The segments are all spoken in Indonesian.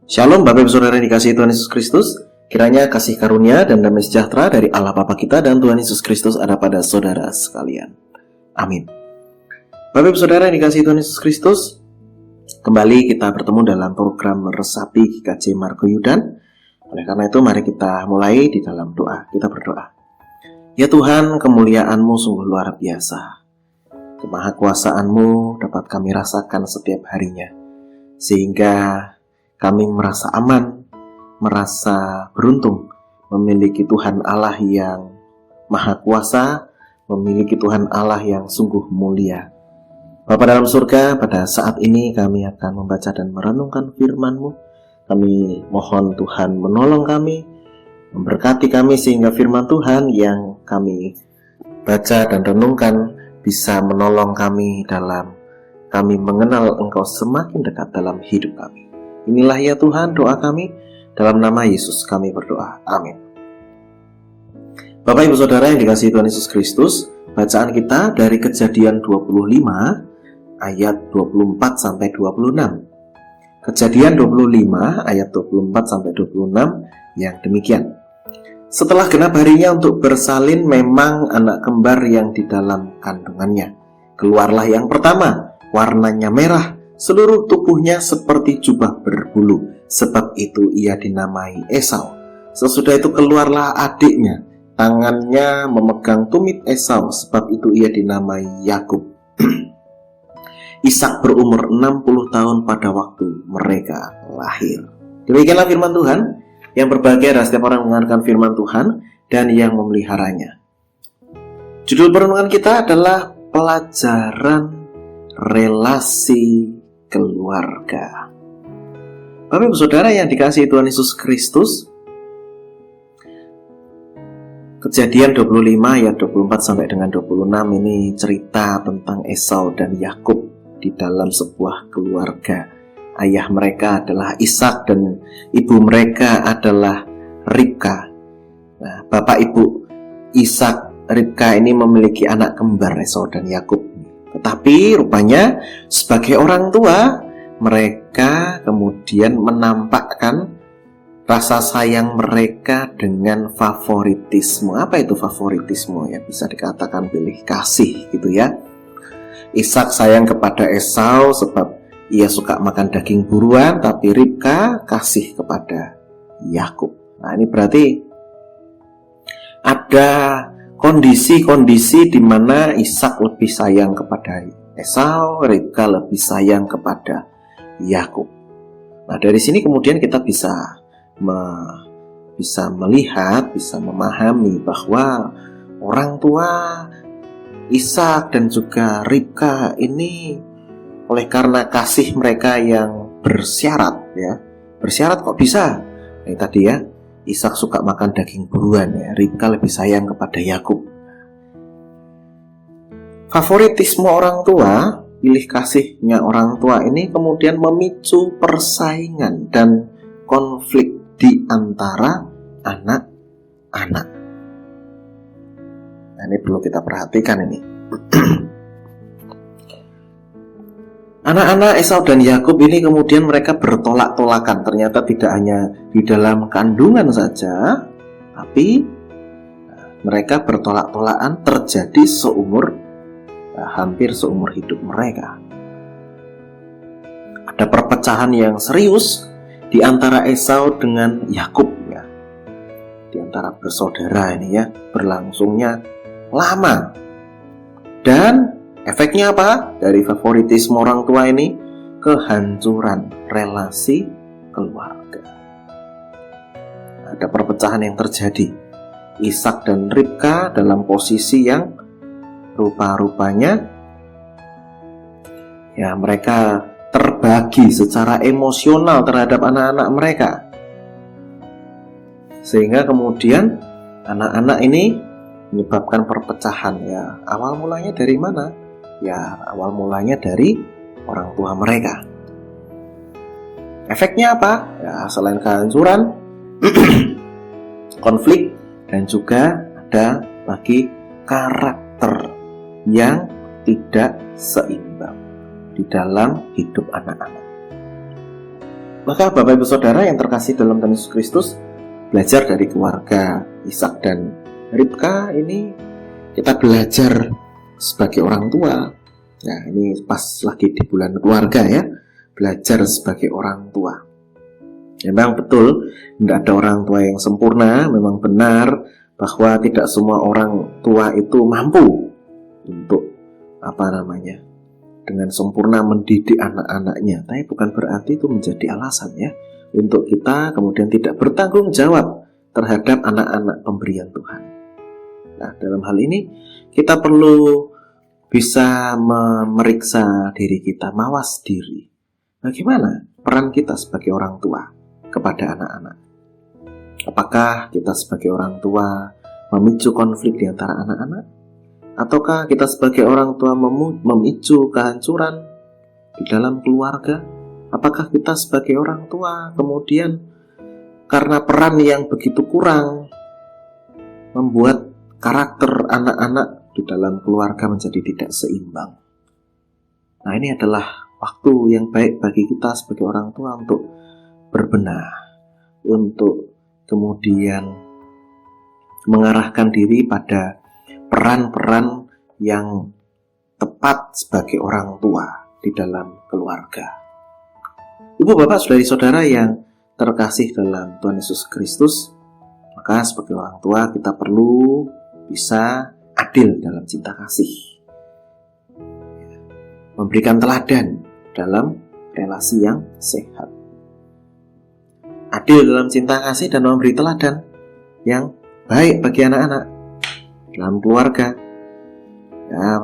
Shalom Bapak Ibu Saudara yang dikasihi Tuhan Yesus Kristus. Kiranya kasih karunia dan damai sejahtera dari Allah Bapa kita dan Tuhan Yesus Kristus ada pada saudara sekalian. Amin. Bapak Ibu Saudara yang dikasihi Tuhan Yesus Kristus, kembali kita bertemu dalam program Resapi GKJ Margo Yudan. Oleh karena itu mari kita mulai di dalam doa. Kita berdoa. Ya Tuhan, kemuliaan-Mu sungguh luar biasa. Kemahakuasaan-Mu dapat kami rasakan setiap harinya, sehingga kami merasa aman, merasa beruntung memiliki Tuhan Allah yang Maha Kuasa, memiliki Tuhan Allah yang sungguh mulia. Bapa dalam surga, pada saat ini kami akan membaca dan merenungkan firman-Mu. Kami mohon Tuhan menolong kami, memberkati kami sehingga firman Tuhan yang kami baca dan renungkan bisa menolong kami dalam kami mengenal Engkau semakin dekat dalam hidup kami. Inilah ya Tuhan doa kami, dalam nama Yesus kami berdoa. Amin. Bapak Ibu Saudara yang dikasihi Tuhan Yesus Kristus, bacaan kita dari Kejadian 25 ayat 24 sampai 26. Kejadian 25 ayat 24 sampai 26 yang demikian. Setelah genap harinya untuk bersalin, memang anak kembar yang di dalam kandungannya. Keluarlah yang pertama, warnanya merah, seluruh tubuhnya seperti jubah berbulu, sebab itu ia dinamai Esau. Sesudah itu keluarlah adiknya, tangannya memegang tumit Esau, sebab itu ia dinamai Yakub. Ishak berumur 60 tahun pada waktu mereka lahir. Demikianlah firman Tuhan. Yang berbahagia adalah setiap orang mendengarkan firman Tuhan dan yang memeliharanya. Judul perenungan kita adalah pelajaran relasi keluarga. Bapak Ibu Saudara yang dikasihi Tuhan Yesus Kristus, Kejadian 25 ayat 24 sampai dengan 26 ini cerita tentang Esau dan Yakub di dalam sebuah keluarga. Ayah mereka adalah Ishak dan ibu mereka adalah Ribka. Nah, bapak ibu Ishak, Ribka ini memiliki anak kembar Esau dan Yakub. Tetapi rupanya sebagai orang tua, mereka kemudian menampakkan rasa sayang mereka dengan favoritisme. Apa itu favoritisme? Ya, bisa dikatakan pilih kasih gitu ya. Ishak sayang kepada Esau sebab ia suka makan daging buruan, tapi Ribka kasih kepada Yakub. Nah, ini berarti ada kondisi-kondisi di mana Ishak lebih sayang kepada Esau, Ribka lebih sayang kepada Yakub. Nah, dari sini kemudian kita bisa melihat, bisa memahami bahwa orang tua Ishak dan juga Ribka ini oleh karena kasih mereka yang bersyarat ya. Bersyarat kok bisa? Ini tadi ya, Ishak suka makan daging buruan ya, Ribka lebih sayang kepada Yakub. Favoritisme orang tua, pilih kasihnya orang tua ini kemudian memicu persaingan dan konflik di antara anak-anak. Nah, ini perlu kita perhatikan ini. Anak-anak Esau dan Yakub ini kemudian mereka bertolak-tolakan. Ternyata tidak hanya di dalam kandungan saja, tapi mereka bertolak-tolakan terjadi hampir seumur hidup mereka. Ada perpecahan yang serius di antara Esau dengan Yakub ya. Di antara bersaudara ini ya, berlangsungnya lama. Dan efeknya apa? Dari favoritisme orang tua ini, kehancuran relasi keluarga. Ada perpecahan yang terjadi. Ishak dan Ribka dalam posisi yang rupa-rupanya ya mereka terbagi secara emosional terhadap anak-anak mereka. Sehingga kemudian anak-anak ini menyebabkan perpecahan ya. Awal mulanya dari mana? Ya, awal mulanya dari orang tua mereka. Efeknya apa? Ya, selain kehancuran, konflik, dan juga ada lagi karakter yang tidak seimbang di dalam hidup anak-anak. Maka Bapak Ibu Saudara yang terkasih dalam Tuhan Yesus Kristus, belajar dari keluarga Ishak dan Ribka ini, kita belajar sebagai orang tua. Nah, ini pas lagi di bulan keluarga ya, belajar sebagai orang tua. Memang betul, tidak ada orang tua yang sempurna. Memang benar bahwa tidak semua orang tua itu mampu untuk dengan sempurna mendidik anak-anaknya. Tapi bukan berarti itu menjadi alasan ya untuk kita kemudian tidak bertanggung jawab terhadap anak-anak pemberian Tuhan. Nah, dalam hal ini kita perlu bisa memeriksa diri kita, mawas diri. Bagaimana peran kita sebagai orang tua kepada anak-anak? Apakah kita sebagai orang tua memicu konflik di antara anak-anak? Ataukah kita sebagai orang tua memicu kehancuran di dalam keluarga? Apakah kita sebagai orang tua kemudian karena peran yang begitu kurang membuat karakter anak-anak di dalam keluarga menjadi tidak seimbang? Nah, ini adalah waktu yang baik bagi kita sebagai orang tua untuk berbenah, untuk kemudian mengarahkan diri pada peran-peran yang tepat sebagai orang tua di dalam keluarga. Ibu, bapak, saudari-saudara yang terkasih dalam Tuhan Yesus Kristus, maka sebagai orang tua kita perlu bisa adil dalam cinta kasih, memberikan teladan dalam relasi yang sehat. Adil dalam cinta kasih dan memberi teladan yang baik bagi anak-anak dalam keluarga. Ya,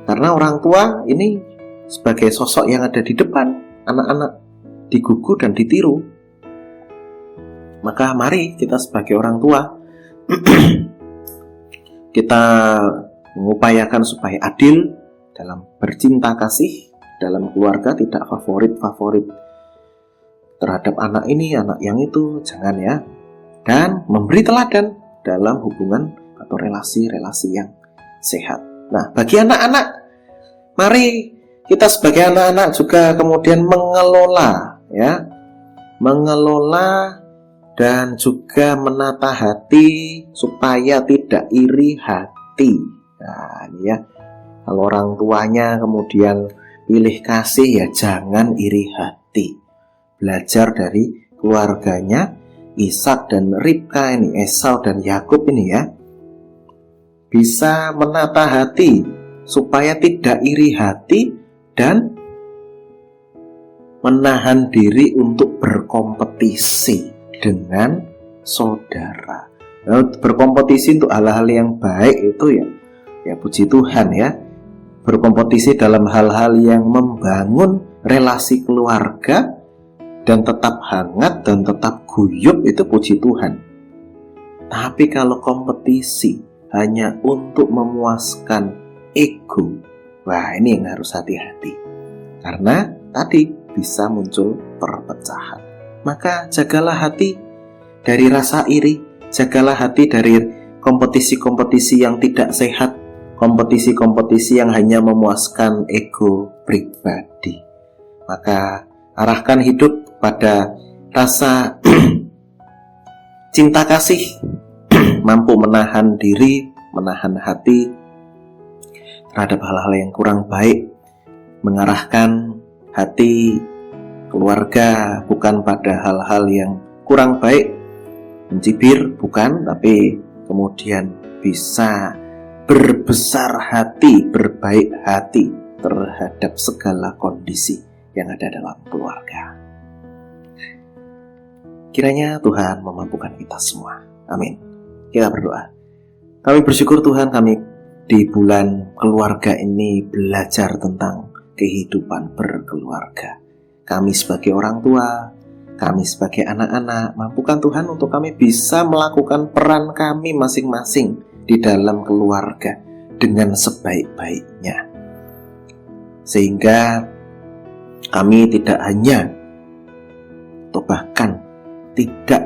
karena orang tua ini sebagai sosok yang ada di depan, anak-anak digugu dan ditiru. Maka mari kita sebagai orang tua kita mengupayakan supaya adil dalam bercinta kasih dalam keluarga, tidak favorit-favorit terhadap anak ini, anak yang itu, jangan ya. Dan memberi teladan dalam hubungan atau relasi-relasi yang sehat. Nah, bagi anak-anak, mari kita sebagai anak-anak juga kemudian mengelola dan juga menata hati supaya tidak iri hati. Nah, ini ya, kalau orang tuanya kemudian pilih kasih, ya jangan iri hati. Belajar dari keluarganya Ishak dan Ribka ini, Esau dan Yakub ini ya, bisa menata hati supaya tidak iri hati dan menahan diri untuk berkompetisi dengan saudara. Nah, berkompetisi untuk hal-hal yang baik itu ya puji Tuhan ya. Berkompetisi dalam hal-hal yang membangun relasi keluarga dan tetap hangat dan tetap guyup, itu puji Tuhan. Tapi kalau kompetisi hanya untuk memuaskan ego, wah, ini yang harus hati-hati. Karena tadi bisa muncul perpecahan. Maka jagalah hati dari rasa iri, jagalah hati dari kompetisi-kompetisi yang tidak sehat, kompetisi-kompetisi yang hanya memuaskan ego pribadi. Maka arahkan hidup pada rasa cinta kasih, mampu menahan diri, menahan hati terhadap hal-hal yang kurang baik, mengarahkan hati keluarga bukan pada hal-hal yang kurang baik, mencibir bukan, tapi kemudian bisa berbesar hati, berbaik hati terhadap segala kondisi yang ada dalam keluarga. Kiranya Tuhan memampukan kita semua. Amin. Kita berdoa. Kami bersyukur Tuhan, kami di bulan keluarga ini belajar tentang kehidupan berkeluarga. Kami sebagai orang tua, kami sebagai anak-anak, mampukan Tuhan untuk kami bisa melakukan peran kami masing-masing di dalam keluarga dengan sebaik-baiknya. Sehingga kami tidak hanya atau bahkan tidak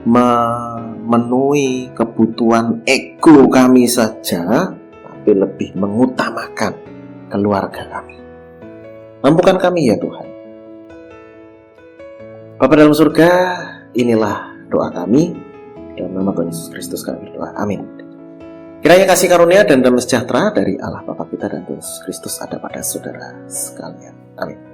memenuhi kebutuhan ego kami saja, tapi lebih mengutamakan keluarga kami. Mampukan kami ya Tuhan, Bapa dalam surga, inilah doa kami. Dalam nama Tuhan Yesus Kristus kami berdoa. Amin. Kiranya kasih karunia dan damai sejahtera dari Allah Bapa kita dan Tuhan Yesus Kristus ada pada saudara sekalian. Amin.